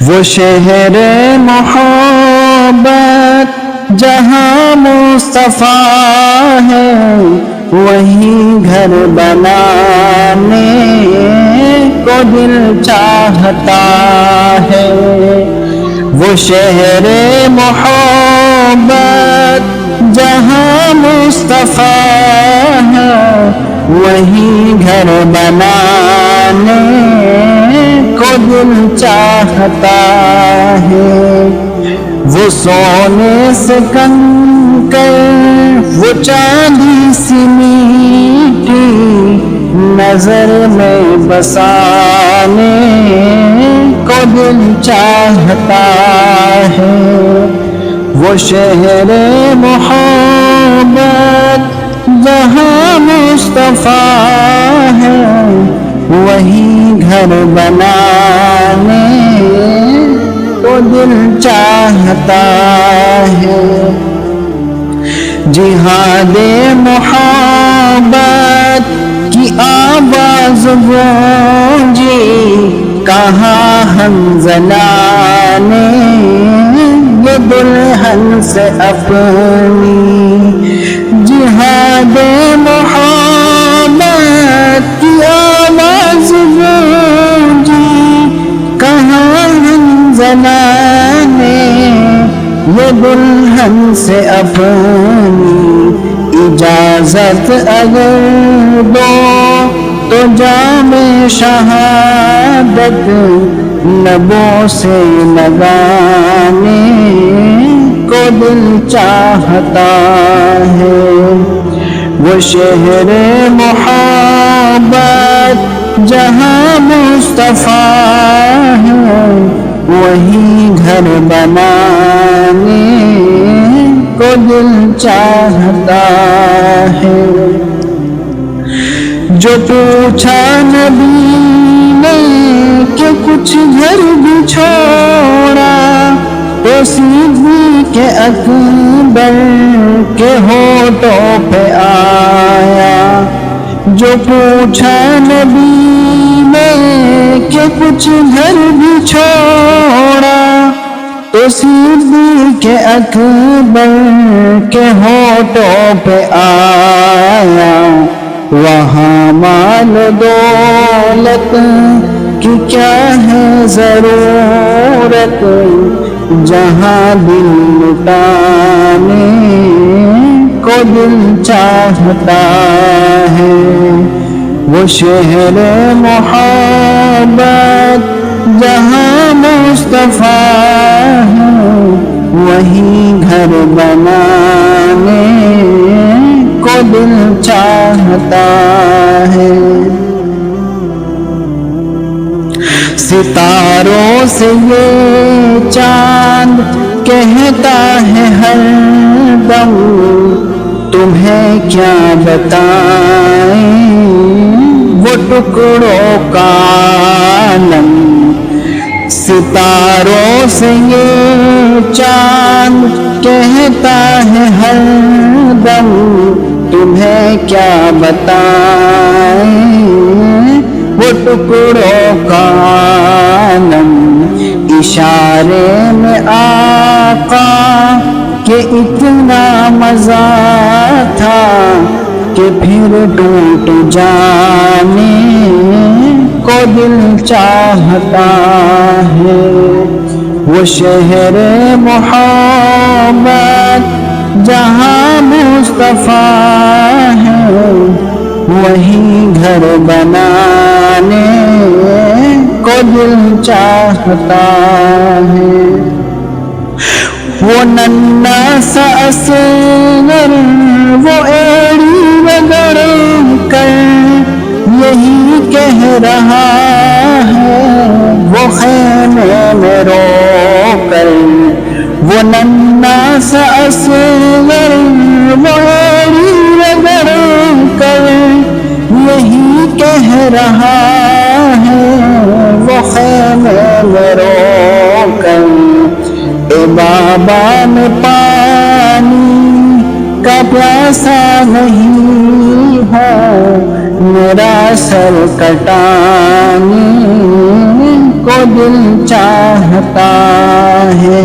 وہ شہر محبت جہاں مصطفیٰ ہے، وہیں گھر بنانے کو دل چاہتا ہے۔ وہ شہر محبت جہاں مصطفیٰ ہے، وہیں گھر بنانے کو دل چاہتا ہے۔ وہ سونے سے کنکر، وہ چاندی سی میٹھی نظر میں بسانے کو دل چاہتا ہے۔ وہ شہر محبت جہاں مصطفیٰ ہے، وہیں گھر بنانے کو دل چاہتا ہے۔ جہاد محبت کی آواز گونجی، کہاں حنظلہ نے یہ دلہن سے اپنی۔ جہاد محبت کی آواز گونجی، کہاں حنظلہ نے یہ دلہن سے اپنی۔ اجازت اگر دو تو جام شہادت لبوں سے لگانے کو دل چاہتا ہے۔ وہ شہر محبت جہاں مصطفیٰ ہے، وہیں گھر بنانے کو دل چاہتا ہے۔ جو پوچھا نبی نے کہ کچھ گھر بھی چھوڑا، تو صدیق اکبر کے ہونٹوں پہ آیا۔ جو پوچھا نبی نے کہ کچھ گھر بھی چھوڑا، تو صدیق اکبر کے ہونٹوں پہ آیا۔ وہاں مال دولت کی کیا ہے ضرورت، جہاں دل لٹانے کو دل چاہتا ہے۔ وہ شہر محبت جہاں مصطفیٰ ہے، وہیں گھر بنانے کو دل چاہتا ہے۔ ستاروں سے یہ چاند کہتا ہے ہر دم، تمہیں کیا بتائیں وہ ٹکڑوں کا عالم۔ ستاروں سے یہ چاند کہتا ہے ہر دم، تمہیں کیا بتائیں وہ ٹکڑوں کا عالم۔ اشارے میں آقا کہ اتنا مزہ تھا کہ پھر ٹوٹ جانے کو دل چاہتا ہے۔ وہ شہر محبت جہاں مصطفیٰ ہے، وہیں گھر بنانے کو دل چاہتا ہے۔ وہ ننھا سا اصغر وہ ایڑی رگڑ کر یہی کہہ رہا ہے، وہ خیمے میں رو کر۔ وہ ننھا سا اصغر وہ ایڑی رگڑ کر یہی کہہ رہا ہے، وہ خیمے میں رو کر۔ اے بابا میں پانی کا پیاسا نہیں ہے، میرا سر کٹانے کو دل چاہتا ہے،